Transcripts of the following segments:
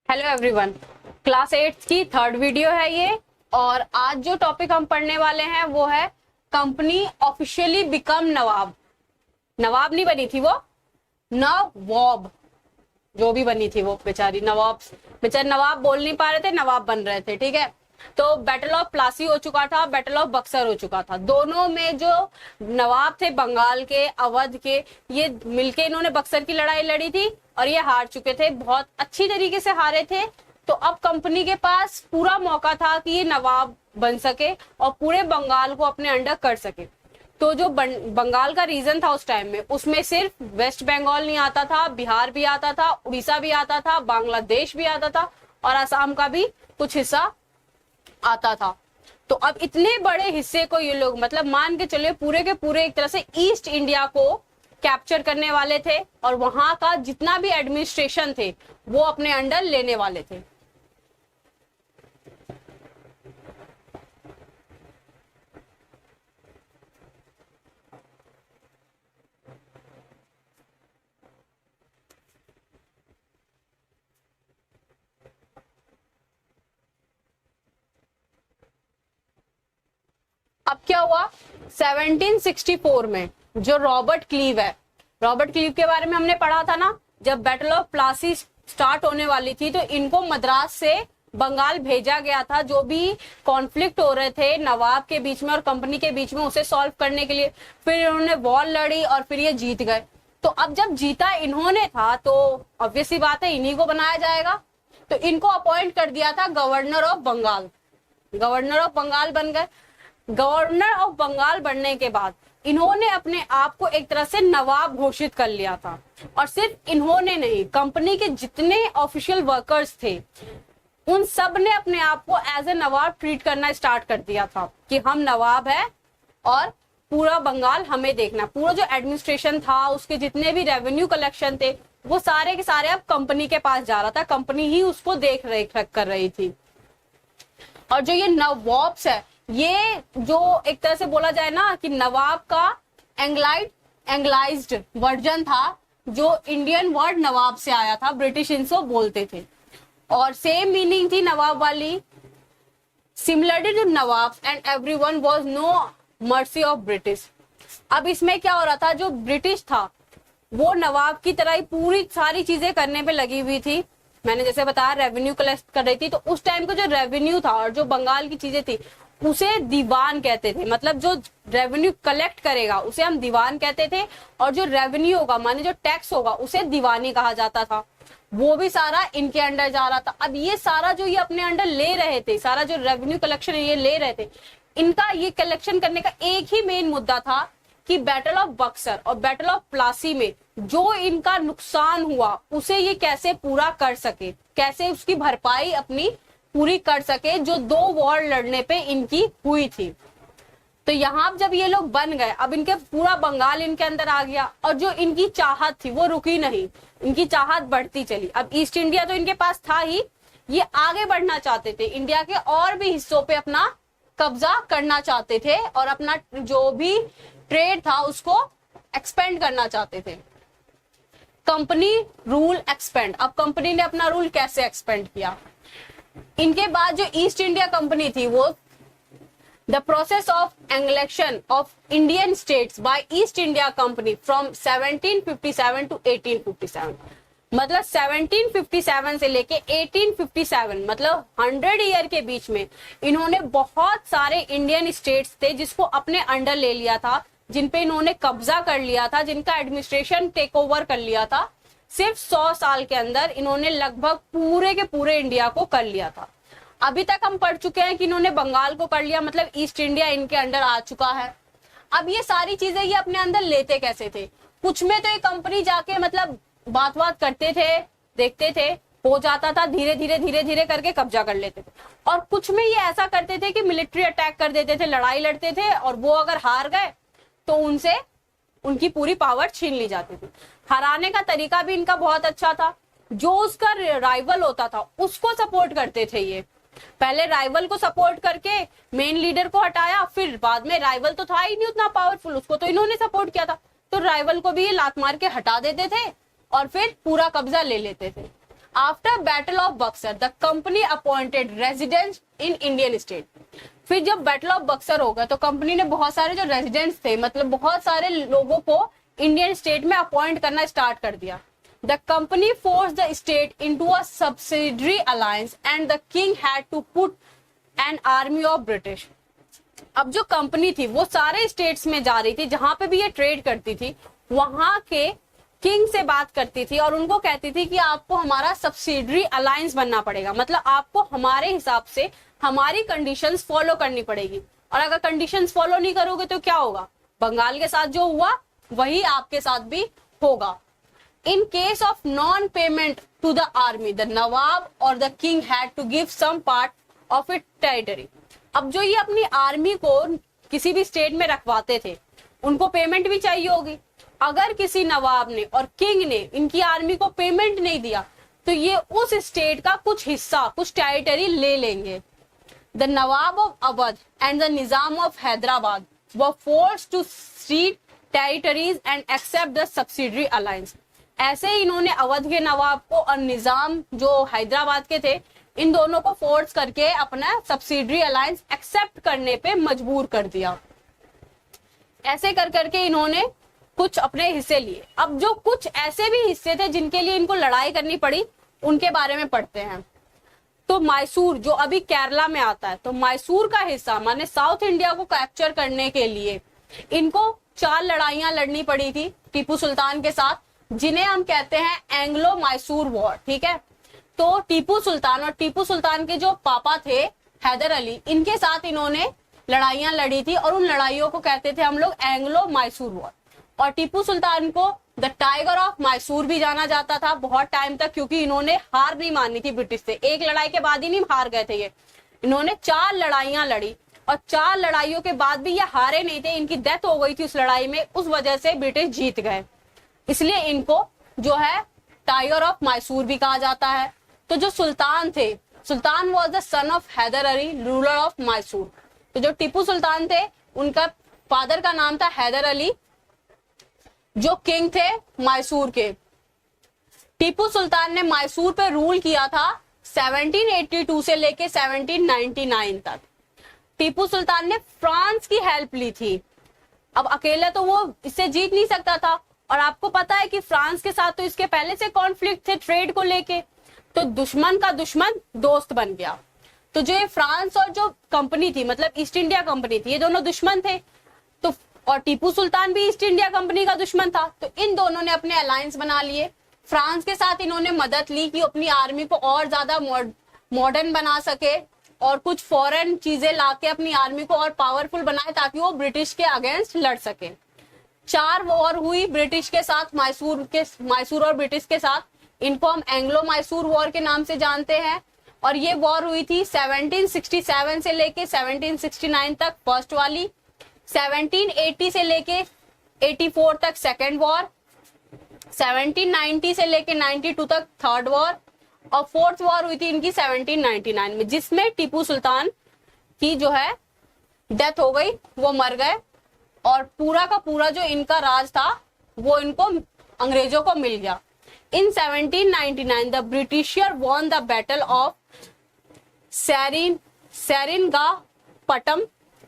Hello everyone. Class 8 की third video है ये। और आज जो टॉपिक हम पढ़ने वाले हैं वो है कंपनी ऑफिशियली बिकम नवाब। नवाब नहीं बनी थी वो, नवाब जो भी बनी थी वो बेचारी नवाब, बेचारे नवाब बोल नहीं पा रहे थे, नवाब बन रहे थे। ठीक है, तो बैटल ऑफ प्लासी हो चुका था, बैटल ऑफ बक्सर हो चुका था। दोनों में जो नवाब थे बंगाल के, अवध के, ये मिलके इन्होंने बक्सर की लड़ाई लड़ी थी और ये हार चुके थे, बहुत अच्छी तरीके से हारे थे। तो अब कंपनी के पास पूरा मौका था कि ये नवाब बन सके और पूरे बंगाल को अपने अंडर कर सके। तो जो बंगाल का रीजन था उस टाइम में, उसमें सिर्फ वेस्ट बंगाल नहीं आता था, बिहार भी आता था, उड़ीसा भी आता था, बांग्लादेश भी आता था और असम का भी कुछ हिस्सा आता था। तो अब इतने बड़े हिस्से को ये लोग मतलब मान के चले पूरे के पूरे एक तरह से ईस्ट इंडिया को कैप्चर करने वाले थे और वहां का जितना भी एडमिनिस्ट्रेशन थे वो अपने अंडर लेने वाले थे। अब क्या हुआ 1764 में, जो रॉबर्ट क्लीव है, रॉबर्ट क्लीव के बारे में हमने पढ़ा था ना, जब बैटल ऑफ प्लासी स्टार्ट होने वाली थी तो इनको मद्रास से बंगाल भेजा गया था, जो भी कॉन्फ्लिक्ट हो रहे थे नवाब के बीच में और कंपनी के बीच में उसे सॉल्व करने के लिए। फिर इन्होंने वॉर लड़ी और फिर ये जीत गए। तो अब जब जीता इन्होंने था तो ऑब्वियसली बात है इन्हीं को बनाया जाएगा। तो इनको अपॉइंट कर दिया था governor of Bengal, governor of Bengal बन गए। गवर्नर ऑफ बंगाल बनने के बाद इन्होंने अपने आप को एक तरह से नवाब घोषित कर लिया था। और सिर्फ इन्होंने नहीं, कंपनी के जितने ऑफिशियल वर्कर्स थे उन सब ने अपने आप को एज ए नवाब ट्रीट करना स्टार्ट कर दिया था कि हम नवाब है और पूरा बंगाल हमें देखना। पूरा जो एडमिनिस्ट्रेशन था, उसके जितने भी रेवेन्यू कलेक्शन थे, वो सारे के सारे अब कंपनी के पास जा रहा था, कंपनी ही उसको देख रेख कर रही थी। और जो ये नवाब्स है, ये जो एक तरह से बोला जाए ना कि नवाब का एंग्लाइज्ड वर्जन था, जो इंडियन वर्ड नवाब से आया था, ब्रिटिश इनको बोलते थे और सेम मीनिंग थी नवाब वाली। Similarly to nawab and everyone was no mercy of British. अब इसमें क्या हो रहा था, जो ब्रिटिश था वो नवाब की तरह ही पूरी सारी चीजें करने पे लगी हुई थी। मैंने जैसे बताया रेवेन्यू कलेक्ट कर रही थी, तो उस टाइम का जो रेवेन्यू था और जो बंगाल की चीजें थी उसे दीवान कहते थे। मतलब जो रेवेन्यू कलेक्ट करेगा उसे हम दीवान कहते थे और जो रेवेन्यू होगा माने जो टैक्स होगा उसे दीवानी कहा जाता था। वो भी सारा इनके अंडर जा रहा था। अब ये सारा जो ये अपने अंडर ले रहे थे, सारा जो रेवेन्यू कलेक्शन ये ले रहे थे, इनका ये कलेक्शन करने का एक ही मेन मुद्दा था कि बैटल ऑफ बक्सर और बैटल ऑफ प्लासी में जो इनका नुकसान हुआ उसे ये कैसे पूरा कर सके, कैसे उसकी भरपाई अपनी पूरी कर सके जो दो वॉर लड़ने पे इनकी हुई थी। तो यहाँ जब ये लोग बन गए, अब इनके पूरा बंगाल इनके अंदर आ गया और जो इनकी चाहत थी वो रुकी नहीं, इनकी चाहत बढ़ती चली। अब ईस्ट इंडिया तो इनके पास था ही, ये आगे बढ़ना चाहते थे, इंडिया के और भी हिस्सों पे अपना कब्जा करना चाहते थे और अपना जो भी ट्रेड था उसको एक्सपेंड करना चाहते थे। Company rule expand. अब कंपनी ने अपना रूल कैसे एक्सपेंड किया, इनके बाद जो ईस्ट इंडिया कंपनी थी वो the process of annexation of Indian states by East India company from 1757 to 1857, मतलब 1757 से लेके 1857 मतलब 100 ईयर के बीच में इन्होंने बहुत सारे इंडियन स्टेट्स थे जिसको अपने अंडर ले लिया था, जिन पे इन्होंने कब्जा कर लिया था, जिनका एडमिनिस्ट्रेशन टेक ओवर कर लिया था। सिर्फ 100 साल के अंदर इन्होंने लगभग पूरे के पूरे इंडिया को कर लिया था। अभी तक हम पढ़ चुके हैं कि इन्होंने बंगाल को कर लिया, मतलब ईस्ट इंडिया इनके अंडर आ चुका है। अब ये सारी चीजें ये अपने अंदर लेते कैसे थे, कुछ में तो ये कंपनी जाके मतलब बात करते थे, देखते थे, हो जाता था, धीरे धीरे करके कब्जा कर लेते थे। और कुछ में ये ऐसा करते थे कि मिलिट्री अटैक कर देते थे, लड़ाई लड़ते थे और वो अगर हार गए तो उनसे उनकी पूरी पावर छीन ली जाती थी। हराने का तरीका भी इनका बहुत अच्छा था, जो उसका राइवल होता था उसको सपोर्ट करते थे। ये पहले राइवल को सपोर्ट करके मेन लीडर को हटाया, फिर बाद में राइवल तो था ही नहीं उतना पावरफुल, उसको तो इन्होंने सपोर्ट किया था, तो राइवल को भी ये लात मार के हटा देते थे और फिर पूरा कब्जा ले लेते थे। After battle of Buxar the company appointed residents in Indian state. फिर जब बैटल ऑफ बक्सर होगा तो कंपनी ने बहुत सारे जो रेजिडेंट्स थे, मतलब बहुत सारे लोगों को इंडियन स्टेट में अपॉइंट करना स्टार्ट कर दिया। The company force the state into a subsidiary alliance and the king had to put an army of British. अब जो कंपनी थी वो सारे स्टेट्स में जा रही थी, जहां पे भी ये ट्रेड करती थी वहां के किंग से बात करती थी और उनको कहती थी कि आपको हमारा सब्सिडरी अलायंस बनना पड़ेगा, मतलब आपको हमारे हिसाब से हमारी कंडीशंस फॉलो करनी पड़ेगी। और अगर कंडीशंस फॉलो नहीं करोगे तो क्या होगा, बंगाल के साथ जो हुआ वही आपके साथ भी होगा। In case of non payment to the army the nawab और the king had to give some part of it territory. अब जो ये अपनी आर्मी को किसी भी स्टेट में रखवाते थे उनको पेमेंट भी चाहिए होगी। अगर किसी नवाब ने और किंग ने इनकी आर्मी को पेमेंट नहीं दिया तो ये उस स्टेट का कुछ हिस्सा, कुछ टेरिटरी ले लेंगे। The nawab of Awadh and the Nizam of Hyderabad were forced to cede territories and accept the subsidiary alliance. ऐसे ही इन्होंने अवध के नवाब को और निजाम जो हैदराबाद के थे इन दोनों को फोर्स करके अपना सब्सिडरी अलायंस एक्सेप्ट करने पे मजबूर कर दिया। ऐसे कर करके इन्होंने कुछ अपने हिस्से लिए। अब जो कुछ ऐसे भी हिस्से थे जिनके लिए इनको लड़ाई करनी पड़ी उनके बारे में पढ़ते हैं। तो मैसूर जो अभी केरला में आता है, तो मैसूर का हिस्सा माने साउथ इंडिया को कैप्चर करने के लिए इनको 4 लड़ाइयां लड़नी पड़ी थी टीपू सुल्तान के साथ, जिन्हें हम कहते हैं एंग्लो मैसूर वॉर। ठीक है, तो टीपू सुल्तान और टीपू सुल्तान के जो पापा थे हैदर अली, इनके साथ इन्होंने लड़ाइयां लड़ी थी और उन लड़ाइयों को कहते थे हम लोग एंग्लो मैसूर वॉर। और टीपू सुल्तान को द टाइगर ऑफ मैसूर भी जाना जाता था बहुत टाइम तक, क्योंकि इन्होंने हार नहीं मानी थी ब्रिटिश से। एक लड़ाई के बाद ही नहीं हार गए थे ये, इन्होंने 4 लड़ाइयां लड़ी और 4 लड़ाइयों के बाद भी ये हारे नहीं थे। इनकी डेथ हो गई थी उस लड़ाई में, उस वजह से ब्रिटिश जीत गए, इसलिए इनको जो है टाइगर ऑफ मैसूर भी कहा जाता है। तो जो सुल्तान थे, Sultan was the son of Haidar Ali ruler of Mysore. तो जो टीपू सुल्तान थे उनका फादर का नाम था हैदर अली जो किंग थे मैसूर के। टीपू सुल्तान ने मैसूर पे रूल किया था 1782 से लेके 1799 तक। टीपू सुल्तान ने फ्रांस की हेल्प ली थी। अब अकेले तो वो इससे जीत नहीं सकता था, और आपको पता है कि फ्रांस के साथ तो इसके पहले से कॉन्फ्लिक्ट थे ट्रेड को लेके, तो दुश्मन का दुश्मन दोस्त बन गया। तो जो ये फ्रांस और जो कंपनी थी, मतलब ईस्ट इंडिया कंपनी थी, ये दोनों दुश्मन थे। तो और टीपू सुल्तान भी ईस्ट इंडिया कंपनी का दुश्मन था, तो इन दोनों ने अपने अलायंस बना लिए। फ्रांस के साथ इन्होंने मदद ली कि अपनी आर्मी को और ज्यादा मॉडर्न बना सके और कुछ फॉरेन चीजें लाके अपनी आर्मी को और पावरफुल बनाए ताकि वो ब्रिटिश के अगेंस्ट लड़ सके। 4 वॉर हुई ब्रिटिश के साथ, मैसूर और ब्रिटिश के साथ। इनको हम एंग्लो मैसूर वॉर के नाम से जानते हैं। और ये वॉर हुई थी 1767 से लेके 1769 तक फर्स्ट वाली, 1780 से लेके 84 तक सेकेंड वॉर, 1790 से लेके 92 तक थर्ड वॉर, और फोर्थ वॉर हुई थी इनकी 1799 में, जिसमें टीपू सुल्तान की जो है डेथ हो गई, वो मर गए और पूरा का पूरा जो इनका राज था वो इनको अंग्रेजों को मिल गया। In 1799 the Britisher won the battle of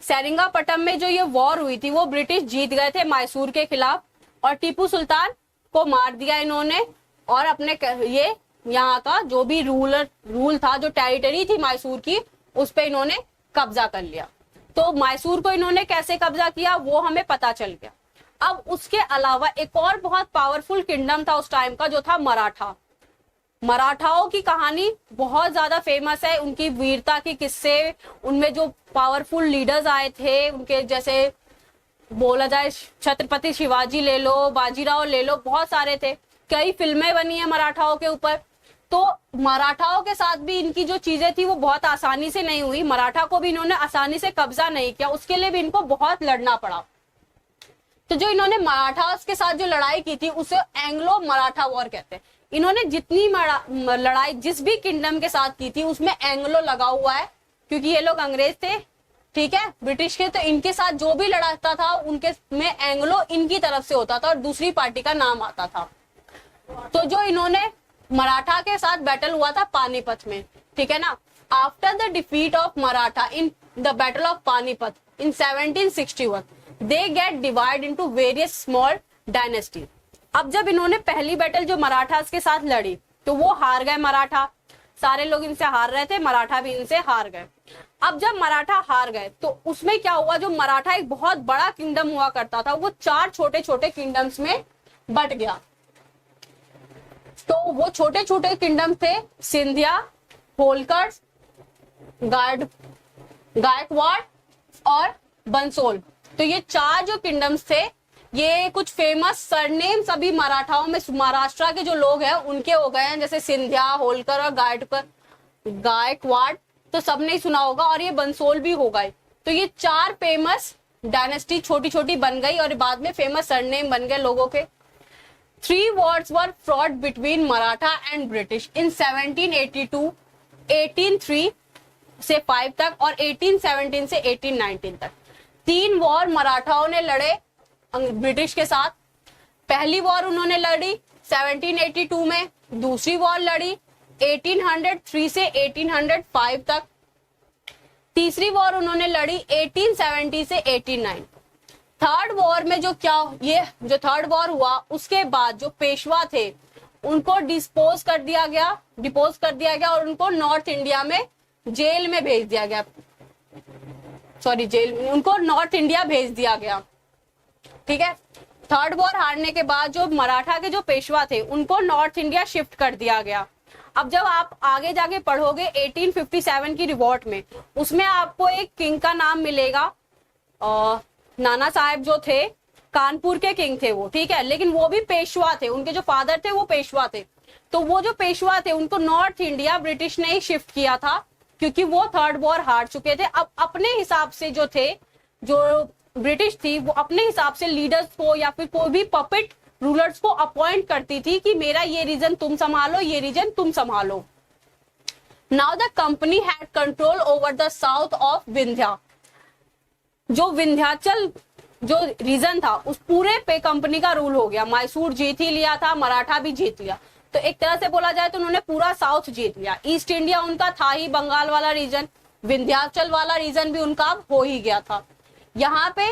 Seringapatam में जो ये वॉर हुई थी वो ब्रिटिश जीत गए थे मैसूर के खिलाफ, और टीपू सुल्तान को मार दिया इन्होंने और अपने ये यहाँ का जो भी रूल था, जो टेरिटरी थी मैसूर की, उस पे इन्होंने कब्जा कर लिया। तो मैसूर को इन्होंने कैसे कब्जा किया वो हमें पता चल गया। अब उसके अलावा एक और बहुत पावरफुल किंगडम था उस टाइम का, जो था मराठा। मराठाओं की कहानी बहुत ज्यादा फेमस है, उनकी वीरता के किस्से, उनमें जो पावरफुल लीडर्स आए थे उनके, जैसे बोला जाए छत्रपति शिवाजी ले लो, बाजीराव ले लो, बहुत सारे थे। कई फिल्में बनी है मराठाओं के ऊपर। तो मराठाओं के साथ भी इनकी जो चीजें थी वो बहुत आसानी से नहीं हुई, मराठा को भी इन्होंने आसानी से कब्जा नहीं किया, उसके लिए भी इनको बहुत लड़ना पड़ा। तो जो इन्होंने मराठास के साथ जो लड़ाई की थी उसे एंग्लो मराठा वॉर कहते हैं। इन्होंने जितनी लड़ाई जिस भी किंगडम के साथ की थी उसमें एंग्लो लगा हुआ है, क्योंकि ये लोग अंग्रेज थे, ठीक है, ब्रिटिश के। तो इनके साथ जो भी लड़ाता था उनके में एंग्लो इनकी तरफ से होता था और दूसरी पार्टी का नाम आता था। तो जो इन्होंने मराठा के साथ बैटल हुआ था पानीपत में, ठीक है ना। After the defeat of Maratha in the battle of Panipat in 1761 they get divide into various small dynasty. अब जब इन्होंने पहली बैटल जो मराठास के साथ लड़ी तो वो हार गए मराठा, सारे लोग इनसे हार रहे थे, मराठा भी इनसे हार गए। अब जब मराठा हार गए तो उसमें क्या हुआ, जो मराठा एक बहुत बड़ा किंगडम हुआ करता था वो 4 छोटे छोटे किंगडम्स में बट गया। तो वो छोटे छोटे किंगडम थे सिंधिया, होलकर, गायकवाड़ और बंसोल। तो ये 4 जो किंगडम्स थे, ये कुछ फेमस सरनेम सभी मराठाओं में महाराष्ट्र के जो लोग हैं उनके हो गए हैं, जैसे सिंधिया, होलकर और गायकवाड़ तो सबने ही सुना होगा, और ये बंसोल भी हो गए। तो ये 4 फेमस डायनेस्टी छोटी छोटी बन गई और बाद में फेमस सरनेम बन गए लोगों के। 3 wars were fought between Maratha and British in 1782, 1803 से 5 तक और 1817 से 1819 तक। 3 वॉर मराठाओं ने लड़े ब्रिटिश के साथ। पहली वॉर उन्होंने लड़ी 1782 में, दूसरी वॉर लड़ी 1803 से 1805 तक, तीसरी वॉर उन्होंने लड़ी 1870 से 1809। थर्ड वॉर में जो थर्ड वॉर हुआ उसके बाद जो पेशवा थे उनको डिपोज कर दिया गया और उनको नॉर्थ इंडिया में जेल में भेज दिया गया, उनको नॉर्थ इंडिया भेज दिया गया, ठीक है। थर्ड वॉर हारने के बाद जो मराठा के जो पेशवा थे उनको नॉर्थ इंडिया शिफ्ट कर दिया गया। अब जब आप आगे जाके पढ़ोगे 1857 की रिवॉल्ट में, उसमें आपको एक किंग का नाम मिलेगा, नाना साहेब जो थे कानपुर के किंग थे वो, ठीक है, लेकिन वो भी पेशवा थे, उनके जो फादर थे वो पेशवा थे। तो वो जो पेशवा थे उनको नॉर्थ इंडिया ब्रिटिश ने ही शिफ्ट किया था क्योंकि वो थर्ड वॉर हार चुके थे। अब अपने हिसाब से जो थे, जो ब्रिटिश थी वो अपने हिसाब से लीडर्स को या फिर कोई भी पपेट रूलर्स को अपॉइंट करती थी कि मेरा ये रीजन तुम संभालो, ये रीजन तुम संभालो। Now the company had control over the south of Vindhya. जो विंध्याचल जो रीजन था उस पूरे पे कंपनी का रूल हो गया। मैसूर जीत ही लिया था, मराठा भी जीत लिया, तो एक तरह से बोला जाए तो उन्होंने पूरा साउथ जीत लिया। ईस्ट इंडिया उनका था ही, बंगाल वाला रीजन, विंध्याचल वाला रीजन भी उनका हो ही गया था। यहाँ पे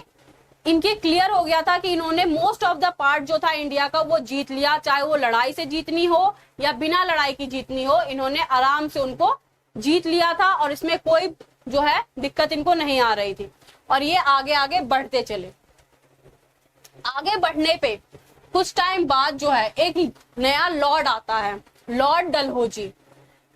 इनके क्लियर हो गया था कि इन्होंने मोस्ट ऑफ द पार्ट जो था इंडिया का वो जीत लिया, चाहे वो लड़ाई से जीतनी हो या बिना लड़ाई की जीतनी हो, इन्होंने आराम से उनको जीत लिया था और इसमें कोई जो है दिक्कत इनको नहीं आ रही थी। और ये आगे आगे बढ़ते चले। आगे बढ़ने पे कुछ टाइम बाद जो है एक नया लॉर्ड आता है, लॉर्ड डलहौजी,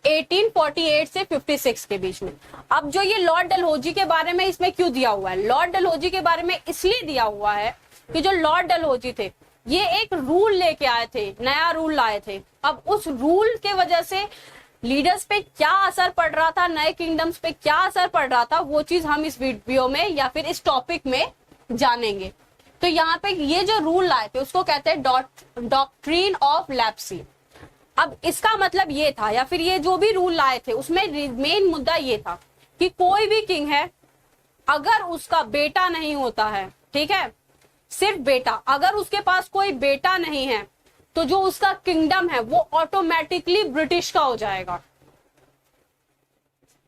1848 से 56 के बीच में। अब जो ये लॉर्ड डलहौजी के बारे में इसमें क्यों दिया हुआ है, लॉर्ड डलहौजी के बारे में इसलिए दिया हुआ है कि जो लॉर्ड डलहौजी थे ये एक रूल लेके आए थे, नया रूल लाए थे। अब उस रूल के वजह से लीडर्स पे क्या असर पड़ रहा था, नए किंगडम्स पे क्या असर पड़ रहा था, वो चीज हम इस वीडियो में या फिर इस टॉपिक में जानेंगे। तो यहाँ पे ये जो रूल लाए थे उसको कहते हैं डॉक्ट्रिन ऑफ लेप्सी। अब इसका मतलब ये था, या फिर ये जो भी रूल लाए थे उसमें मेन मुद्दा ये था कि कोई भी किंग है अगर उसका बेटा नहीं होता है, ठीक है, सिर्फ बेटा, अगर उसके पास कोई बेटा नहीं है तो जो उसका किंगडम है वो ऑटोमेटिकली ब्रिटिश का हो जाएगा।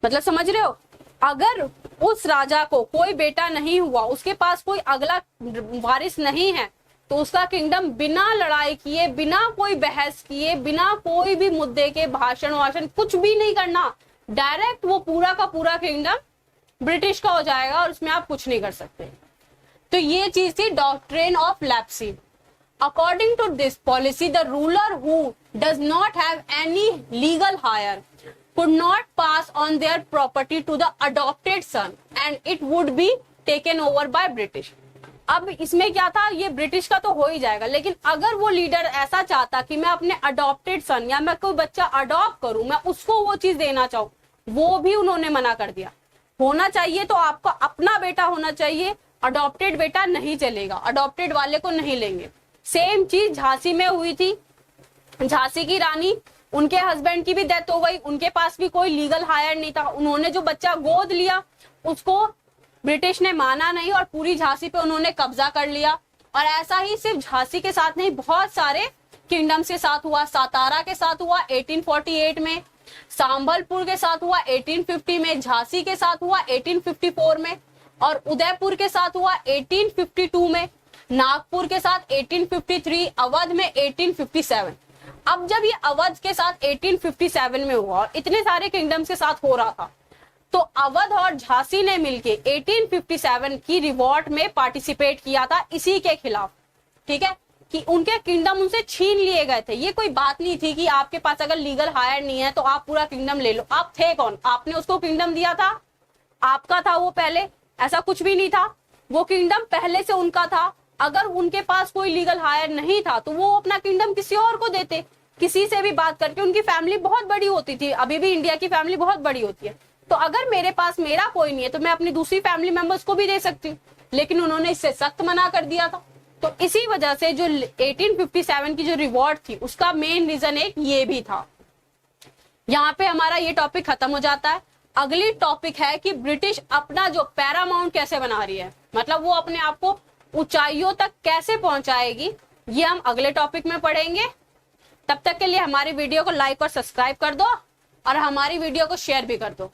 मतलब समझ रहे हो, अगर उस राजा को कोई बेटा नहीं हुआ, उसके पास कोई अगला वारिस नहीं है, तो उसका किंगडम बिना लड़ाई किए, बिना कोई बहस किए, बिना कोई भी मुद्दे के भाषण वाषण कुछ भी नहीं करना, डायरेक्ट वो पूरा का पूरा किंगडम ब्रिटिश का हो जाएगा और उसमें आप कुछ नहीं कर सकते। तो ये चीज थी doctrine of lapse. According to this policy, the ruler who does not have any legal heir could not pass on their property to the adopted son and it would be taken over by British. अब इसमें क्या था, ये British का तो हो ही जाएगा, लेकिन अगर वो लीडर ऐसा चाहता कि मैं अपने अडॉप्टेड सन या मैं कोई बच्चा अडॉप्ट करूं, मैं उसको वो चीज देना चाहूं, वो भी उन्होंने मना कर दिया। होना चाहिए तो आपका अपना बेटा होना चाहिए, अडॉप्टेड बेटा नहीं चलेगा, अडॉप्टेड वाले को नहीं लेंगे। सेम चीज झांसी में हुई थी। झांसी की रानी, उनके हस्बैंड की भी डेथ हो गई, उनके पास भी कोई लीगल हायर नहीं था, उन्होंने जो बच्चा गोद लिया उसको ब्रिटिश ने माना नहीं और पूरी झांसी पे उन्होंने कब्जा कर लिया। और ऐसा ही सिर्फ झांसी के साथ नहीं, बहुत सारे किंगडम के साथ हुआ, सातारा के साथ हुआ 1848 में, संबलपुर के साथ हुआ 1850 में, झांसी के साथ हुआ 1854 में, और उदयपुर के साथ हुआ 1852 में, नागपुर के साथ 1853, अवध में 1857। अब जब ये अवध के साथ 1857 में हुआ और इतने सारे किंगडम्स के साथ हो रहा था, तो अवध और झांसी ने मिलके 1857 की रिवॉल्ट में पार्टिसिपेट किया था इसी के खिलाफ। ठीक है, कि उनके किंगडम उनसे छीन लिए गए थे। ये कोई बात नहीं थी कि आपके पास अगर लीगल हायर नहीं है तो आप पूरा किंगडम ले लो। आप थे कौन? आपने उसको किंगडम दिया था? आपका था वो पहले? ऐसा कुछ भी नहीं था। वो किंगडम पहले से उनका था। अगर उनके पास कोई लीगल हायर नहीं था तो वो अपना किंगडम किसी और को देते, किसी से भी बात करके। उनकी फैमिली बहुत बड़ी होती थी, अभी भी इंडिया की फैमिली बहुत बड़ी होती है। तो अगर मेरे पास मेरा कोई नहीं है तो मैं अपनी दूसरी फैमिली मेंबर्स को भी दे सकती हूँ, लेकिन उन्होंने इससे सख्त मना कर दिया था। तो इसी वजह से जो 1857 की जो रिवॉल्ट थी उसका मेन रीजन एक ये भी था। यहाँ पे हमारा ये टॉपिक खत्म हो जाता है। अगली टॉपिक है कि ब्रिटिश अपना जो पैरामाउंट कैसे बना रही है, मतलब वो अपने आप को ऊंचाइयों तक कैसे पहुंचाएगी, ये हम अगले टॉपिक में पढ़ेंगे। तब तक के लिए हमारी वीडियो को लाइक और सब्सक्राइब कर दो और हमारी वीडियो को शेयर भी कर दो।